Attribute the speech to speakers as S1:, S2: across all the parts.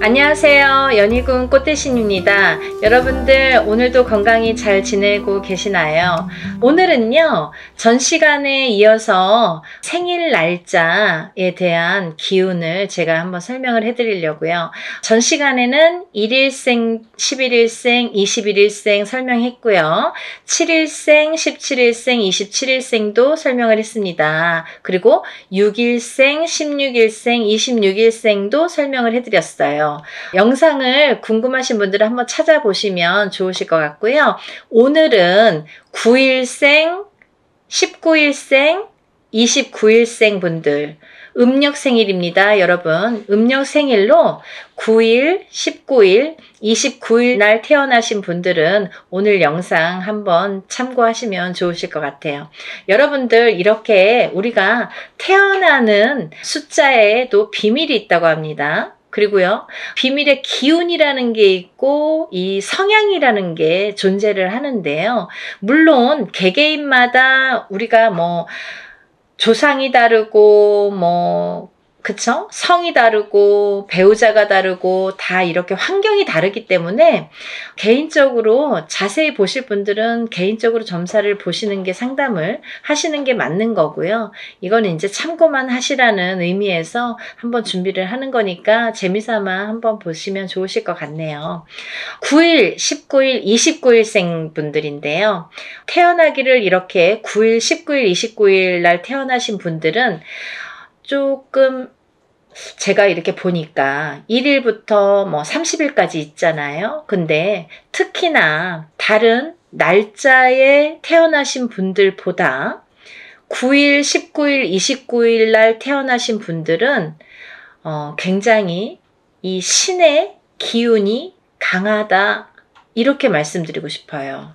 S1: 안녕하세요. 연희군 꽃대신입니다. 여러분들 오늘도 건강히 잘 지내고 계시나요? 오늘은요, 전 시간에 이어서 생일 날짜에 대한 기운을 제가 한번 설명을 해드리려고요. 전 시간에는 1일생, 11일생, 21일생 설명했고요. 7일생, 17일생, 27일생도 설명을 했습니다. 그리고 6일생, 16일생, 26일생도 설명을 해드렸어요. 영상을 궁금하신 분들은 한번 찾아보시면 좋으실 것 같고요. 오늘은 9일생, 19일생, 29일생 분들 음력 생일입니다. 여러분 음력 생일로 9일, 19일, 29일 날 태어나신 분들은 오늘 영상 한번 참고하시면 좋으실 것 같아요. 여러분들 이렇게 우리가 태어나는 숫자에도 비밀이 있다고 합니다. 그리고요, 비밀의 기운이라는 게 있고 이 성향이라는 게 존재를 하는데요. 물론 개개인마다 우리가 조상이 다르고 그쵸? 성이 다르고 배우자가 다르고 다 이렇게 환경이 다르기 때문에 개인적으로 자세히 보실 분들은 개인적으로 점사를 보시는 게 상담을 하시는 게 맞는 거고요. 이건 이제 참고만 하시라는 의미에서 한번 준비를 하는 거니까 재미삼아 한번 보시면 좋으실 것 같네요. 9일, 19일, 29일생 분들인데요. 태어나기를 이렇게 9일, 19일, 29일 날 태어나신 분들은 조금 제가 이렇게 보니까 1일부터 30일까지 있잖아요. 근데 특히나 다른 날짜에 태어나신 분들보다 9일, 19일, 29일 날 태어나신 분들은 굉장히 이 신의 기운이 강하다, 이렇게 말씀드리고 싶어요.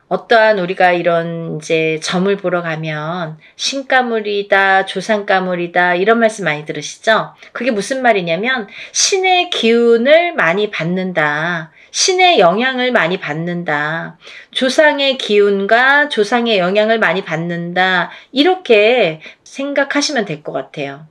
S1: 어떠한 우리가 이런 이제 점을 보러 가면 신가물이다, 조상가물이다 이런 말씀 많이 들으시죠? 그게 무슨 말이냐면 신의 기운을 많이 받는다. 신의 영향을 많이 받는다. 조상의 기운과 조상의 영향을 많이 받는다. 이렇게 생각하시면 될 것 같아요.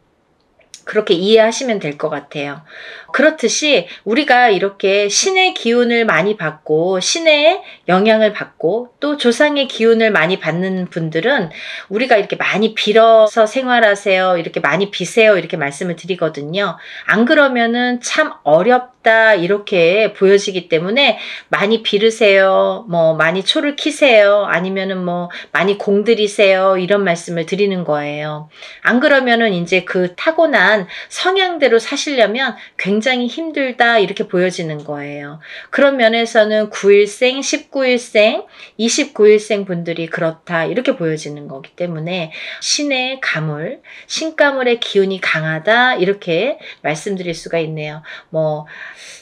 S1: 그렇게 이해하시면 될 것 같아요. 그렇듯이 우리가 이렇게 신의 기운을 많이 받고 신의 영향을 받고 또 조상의 기운을 많이 받는 분들은 우리가 이렇게 많이 빌어서 생활하세요, 이렇게 많이 비세요 이렇게 말씀을 드리거든요. 안 그러면은 참 어렵다 이렇게 보여지기 때문에 많이 빌으세요, 많이 초를 키세요, 아니면은 많이 공들이세요 이런 말씀을 드리는 거예요. 안 그러면은 이제 그 타고난 성향대로 사시려면 굉장히 힘들다 이렇게 보여지는 거예요. 그런 면에서는 9일생, 19일생, 29일생 분들이 그렇다 이렇게 보여지는 거기 때문에 신의 가물, 신가물의 기운이 강하다 이렇게 말씀드릴 수가 있네요.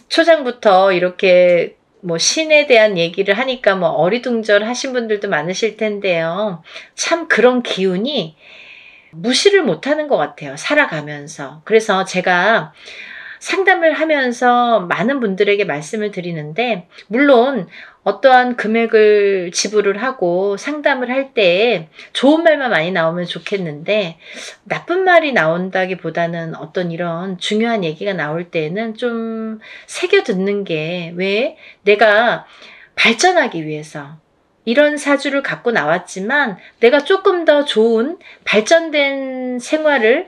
S1: 초장부터 이렇게 신에 대한 얘기를 하니까 어리둥절하신 분들도 많으실 텐데요. 참 그런 기운이 무시를 못하는 것 같아요. 살아가면서. 그래서 제가 상담을 하면서 많은 분들에게 말씀을 드리는데, 물론 어떠한 금액을 지불을 하고 상담을 할 때 좋은 말만 많이 나오면 좋겠는데, 나쁜 말이 나온다기보다는 어떤 이런 중요한 얘기가 나올 때는 좀 새겨 듣는 게, 왜 내가 발전하기 위해서 이런 사주를 갖고 나왔지만 내가 조금 더 좋은 발전된 생활을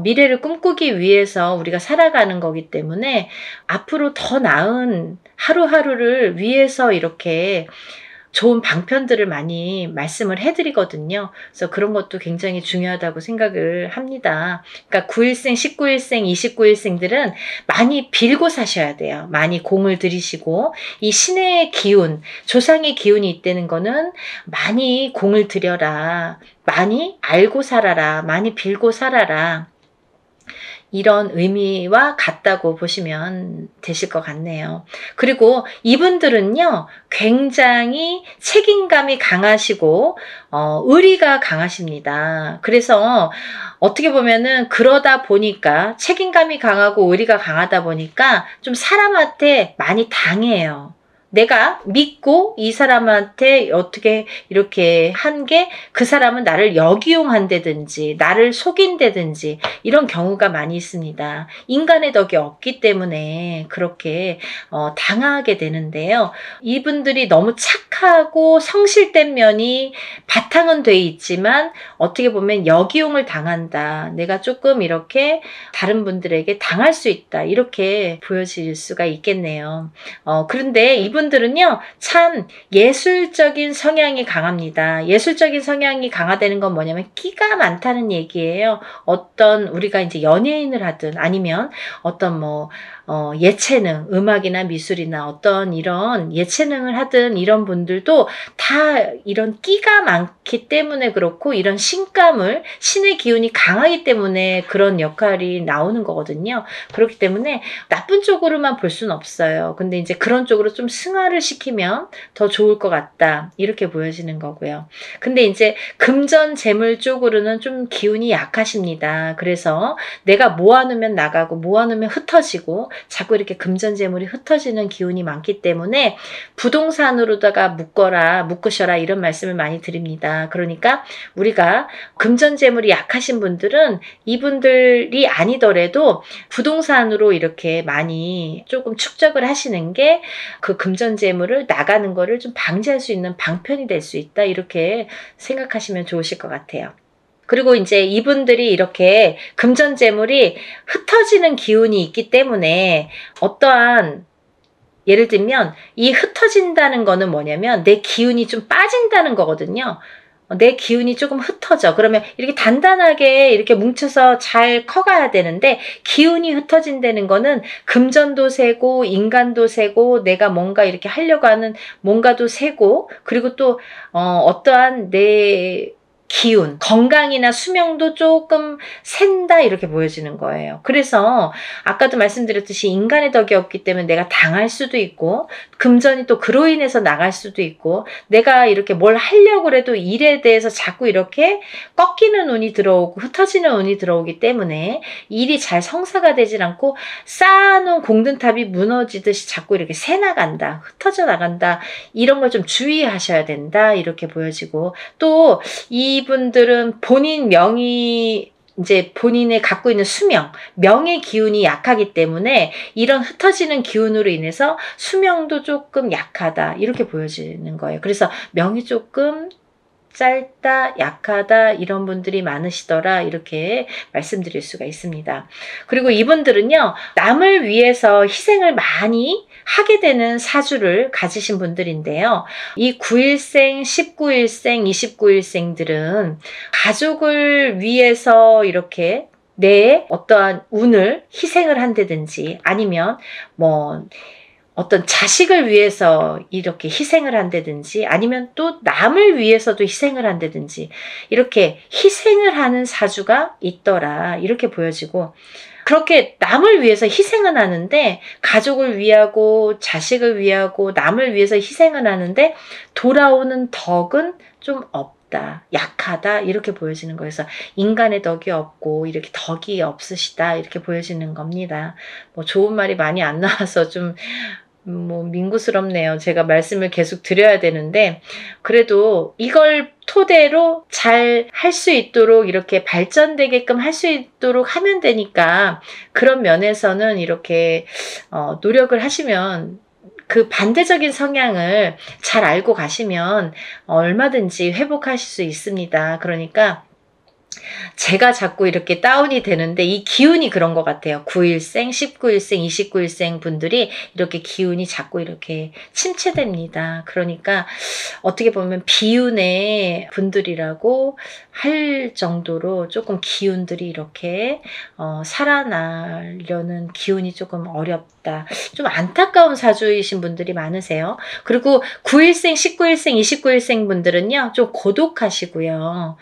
S1: 미래를 꿈꾸기 위해서 우리가 살아가는 거기 때문에 앞으로 더 나은 하루하루를 위해서 이렇게 좋은 방편들을 많이 말씀을 해드리거든요. 그래서 그런 것도 굉장히 중요하다고 생각을 합니다. 그러니까 9일생, 19일생, 29일생들은 많이 빌고 사셔야 돼요. 많이 공을 들이시고 이 신의 기운, 조상의 기운이 있다는 거는 많이 공을 들여라, 많이 알고 살아라, 많이 빌고 살아라. 이런 의미와 같다고 보시면 되실 것 같네요. 그리고 이분들은요, 굉장히 책임감이 강하시고 의리가 강하십니다. 그래서 어떻게 보면은 그러다 보니까 책임감이 강하고 의리가 강하다 보니까 좀 사람한테 많이 당해요. 내가 믿고 이 사람한테 어떻게 이렇게 한 게 그 사람은 나를 역이용한다든지 나를 속인다든지 이런 경우가 많이 있습니다. 인간의 덕이 없기 때문에 그렇게 당하게 되는데요. 이분들이 너무 착하고 성실된 면이 바탕은 돼 있지만 어떻게 보면 역이용을 당한다. 내가 조금 이렇게 다른 분들에게 당할 수 있다. 이렇게 보여질 수가 있겠네요. 그런데 이분들은요, 참 예술적인 성향이 강합니다. 예술적인 성향이 강화되는 건 뭐냐면 끼가 많다는 얘기예요. 어떤 우리가 이제 연예인을 하든 아니면 어떤 예체능, 음악이나 미술이나 어떤 이런 예체능을 하든 이런 분들도 다 이런 끼가 많기 때문에 그렇고 이런 신의 기운이 강하기 때문에 그런 역할이 나오는 거거든요. 그렇기 때문에 나쁜 쪽으로만 볼 수는 없어요. 근데 이제 그런 쪽으로 좀 승화를 시키면 더 좋을 것 같다. 이렇게 보여지는 거고요. 근데 이제 금전 재물 쪽으로는 좀 기운이 약하십니다. 그래서 내가 모아놓으면 나가고 모아놓으면 흩어지고 자꾸 이렇게 금전재물이 흩어지는 기운이 많기 때문에 부동산으로다가 묶으셔라 이런 말씀을 많이 드립니다. 그러니까 우리가 금전재물이 약하신 분들은 이분들이 아니더라도 부동산으로 이렇게 많이 조금 축적을 하시는 게 그 금전재물을 나가는 거를 좀 방지할 수 있는 방편이 될 수 있다. 이렇게 생각하시면 좋으실 것 같아요. 그리고 이제 이분들이 이렇게 금전재물이 흩어지는 기운이 있기 때문에 어떠한 예를 들면 이 흩어진다는 거는 뭐냐면 내 기운이 좀 빠진다는 거거든요. 내 기운이 조금 흩어져. 그러면 이렇게 단단하게 이렇게 뭉쳐서 잘 커가야 되는데 기운이 흩어진다는 거는 금전도 세고 인간도 세고 내가 뭔가 이렇게 하려고 하는 뭔가도 세고 그리고 또 어떠한 내 기운, 건강이나 수명도 조금 샌다 이렇게 보여지는 거예요. 그래서 아까도 말씀드렸듯이 인간의 덕이 없기 때문에 내가 당할 수도 있고 금전이 또 그로 인해서 나갈 수도 있고 내가 이렇게 뭘 하려고 해도 일에 대해서 자꾸 이렇게 꺾이는 운이 들어오고 흩어지는 운이 들어오기 때문에 일이 잘 성사가 되질 않고 쌓아놓은 공든탑이 무너지듯이 자꾸 이렇게 새 나간다, 흩어져 나간다 이런 걸 좀 주의하셔야 된다 이렇게 보여지고 또 이분들은 본인 명의 이제 본인의 갖고 있는 수명, 명의 기운이 약하기 때문에 이런 흩어지는 기운으로 인해서 수명도 조금 약하다 이렇게 보여지는 거예요. 그래서 명이 조금 짧다, 약하다 이런 분들이 많으시더라 이렇게 말씀드릴 수가 있습니다. 그리고 이분들은요. 남을 위해서 희생을 많이 하게 되는 사주를 가지신 분들인데요. 이 9일생, 19일생, 29일생들은 가족을 위해서 이렇게 내 어떠한 운을 희생을 한다든지 아니면 어떤 자식을 위해서 이렇게 희생을 한다든지 아니면 또 남을 위해서도 희생을 한다든지 이렇게 희생을 하는 사주가 있더라 이렇게 보여지고 그렇게 남을 위해서 희생은 하는데 가족을 위하고 자식을 위하고 남을 위해서 희생을 하는데 돌아오는 덕은 좀 없다. 약하다 이렇게 보여지는 거예요. 그래서 인간의 덕이 없고 이렇게 덕이 없으시다 이렇게 보여지는 겁니다. 좋은 말이 많이 안 나와서 좀 민구스럽네요. 제가 말씀을 계속 드려야 되는데 그래도 이걸 토대로 잘 할 수 있도록 이렇게 발전되게끔 할 수 있도록 하면 되니까 그런 면에서는 이렇게 노력을 하시면 그 반대적인 성향을 잘 알고 가시면 얼마든지 회복하실 수 있습니다. 그러니까 제가 자꾸 이렇게 다운이 되는데 이 기운이 그런 것 같아요. 9일생, 19일생, 29일생 분들이 이렇게 기운이 자꾸 이렇게 침체됩니다. 그러니까 어떻게 보면 비운의 분들이라고 할 정도로 조금 기운들이 이렇게 살아나려는 기운이 조금 어렵다. 좀 안타까운 사주이신 분들이 많으세요. 그리고 9일생, 19일생, 29일생 분들은요. 좀 고독하시고요.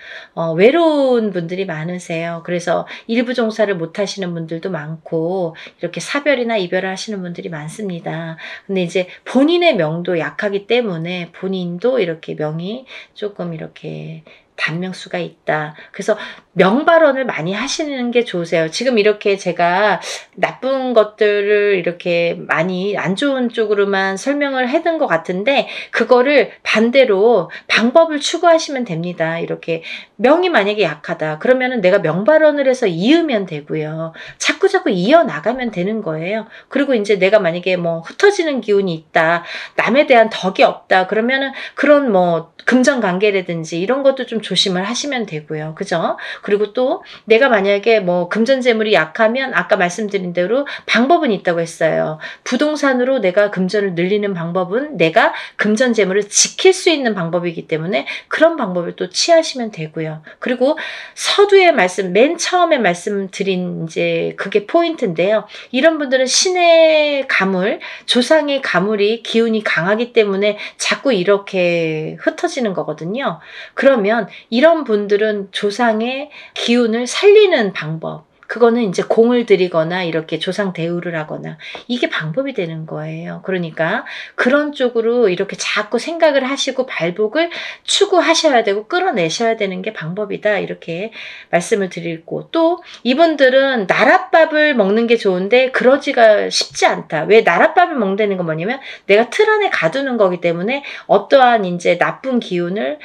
S1: 외로운 분들이 많으세요. 그래서 일부 종사를 못 하시는 분들도 많고 이렇게 사별이나 이별을 하시는 분들이 많습니다. 근데 이제 본인의 명도 약하기 때문에 본인도 이렇게 명이 조금 이렇게 단명수가 있다. 그래서 명발언을 많이 하시는 게 좋으세요. 지금 이렇게 제가 나쁜 것들을 이렇게 많이 안 좋은 쪽으로만 설명을 해둔 것 같은데, 그거를 반대로 방법을 추구하시면 됩니다. 이렇게 명이 만약에 약하다 그러면은 내가 명발언을 해서 이으면 되고요. 자꾸 이어나가면 되는 거예요. 그리고 이제 내가 만약에 뭐 흩어지는 기운이 있다, 남에 대한 덕이 없다 그러면은 그런 뭐 금전관계라든지 이런 것도 좀 조심을 하시면 되고요. 그죠? 그리고 또 내가 만약에 뭐 금전재물이 약하면 아까 말씀드린 대로 방법은 있다고 했어요. 부동산으로 내가 금전을 늘리는 방법은 내가 금전재물을 지킬 수 있는 방법이기 때문에 그런 방법을 또 취하시면 되고요. 그리고 서두에 맨 처음에 말씀드린 이제 그게 포인트인데요. 이런 분들은 신의 가물, 조상의 가물이 기운이 강하기 때문에 자꾸 이렇게 흩어지는 거거든요. 그러면 이런 분들은 조상의 기운을 살리는 방법, 그거는 이제 공을 들이거나 이렇게 조상 대우를 하거나 이게 방법이 되는 거예요. 그러니까 그런 쪽으로 이렇게 자꾸 생각을 하시고 발복을 추구하셔야 되고 끌어내셔야 되는 게 방법이다. 이렇게 말씀을 드리고, 또 이분들은 나랏밥을 먹는 게 좋은데 그러지가 쉽지 않다. 왜 나랏밥을 먹는다는 건 뭐냐면 내가 틀 안에 가두는 거기 때문에 어떠한 이제 나쁜 기운을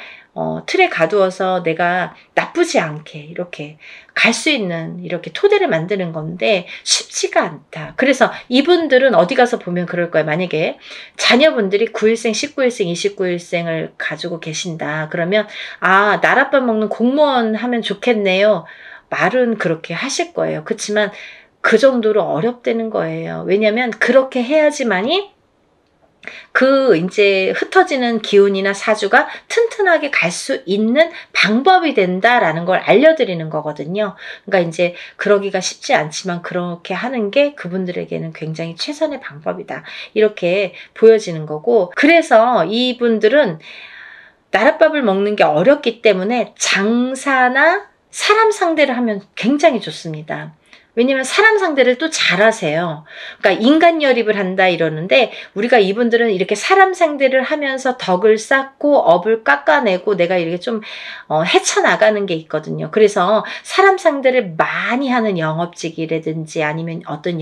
S1: 틀에 가두어서 내가 나쁘지 않게 이렇게 갈 수 있는 이렇게 토대를 만드는 건데 쉽지가 않다. 그래서 이분들은 어디 가서 보면 그럴 거예요. 만약에 자녀분들이 9일생, 19일생, 29일생을 가지고 계신다. 그러면 나랏밥 먹는 공무원 하면 좋겠네요. 말은 그렇게 하실 거예요. 그렇지만 그 정도로 어렵다는 거예요. 왜냐하면 그렇게 해야지만이 이제 흩어지는 기운이나 사주가 튼튼하게 갈 수 있는 방법이 된다라는 걸 알려드리는 거거든요. 그러니까 이제 그러기가 쉽지 않지만 그렇게 하는 게 그분들에게는 굉장히 최선의 방법이다. 이렇게 보여지는 거고, 그래서 이분들은 나랏밥을 먹는 게 어렵기 때문에 장사나 사람 상대를 하면 굉장히 좋습니다. 왜냐면 사람 상대를 또 잘하세요. 그러니까 인간 열입을 한다 이러는데, 우리가 이분들은 이렇게 사람 상대를 하면서 덕을 쌓고 업을 깎아내고 내가 이렇게 좀 헤쳐나가는 게 있거든요. 그래서 사람 상대를 많이 하는 영업직이라든지 아니면 어떤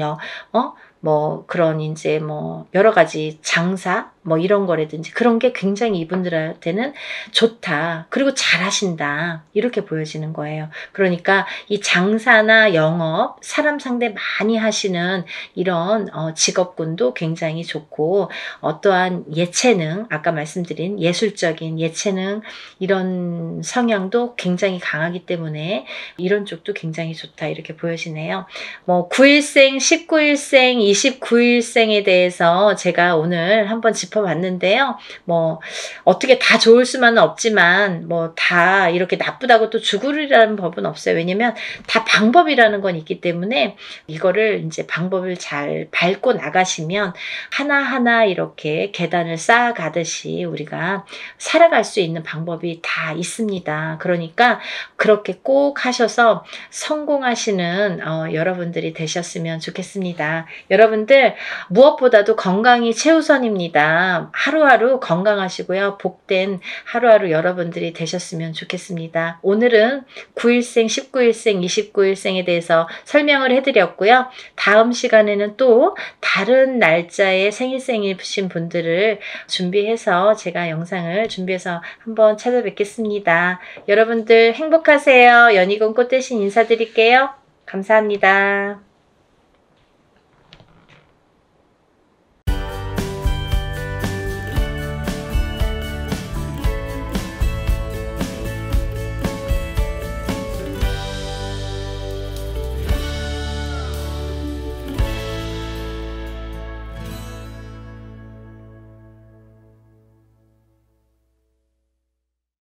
S1: 뭐 그런 이제 뭐 여러 가지 장사 뭐 이런 거라든지 그런 게 굉장히 이분들한테는 좋다. 그리고 잘하신다. 이렇게 보여지는 거예요. 그러니까 이 장사나 영업, 사람 상대 많이 하시는 이런 직업군도 굉장히 좋고, 어떠한 예체능, 아까 말씀드린 예술적인 예체능 이런 성향도 굉장히 강하기 때문에 이런 쪽도 굉장히 좋다. 이렇게 보여지네요. 뭐 9일생, 19일생, 29일생에 대해서 제가 오늘 한번 짚어봤는데요. 뭐 어떻게 다 좋을 수만은 없지만 뭐 다 이렇게 나쁘다고 또 죽으리라는 법은 없어요. 왜냐면 다 방법이라는 건 있기 때문에 이거를 이제 방법을 잘 밟고 나가시면 하나하나 이렇게 계단을 쌓아가듯이 우리가 살아갈 수 있는 방법이 다 있습니다. 그러니까 그렇게 꼭 하셔서 성공하시는 여러분들이 되셨으면 좋겠습니다. 여러분들 무엇보다도 건강이 최우선입니다. 하루하루 건강하시고요. 복된 하루하루 여러분들이 되셨으면 좋겠습니다. 오늘은 9일생, 19일생, 29일생에 대해서 설명을 해드렸고요. 다음 시간에는 또 다른 날짜의 생일생이신 분들을 준비해서 제가 영상을 준비해서 한번 찾아뵙겠습니다. 여러분들 행복하세요. 연희곤 꽃 대신 인사드릴게요. 감사합니다.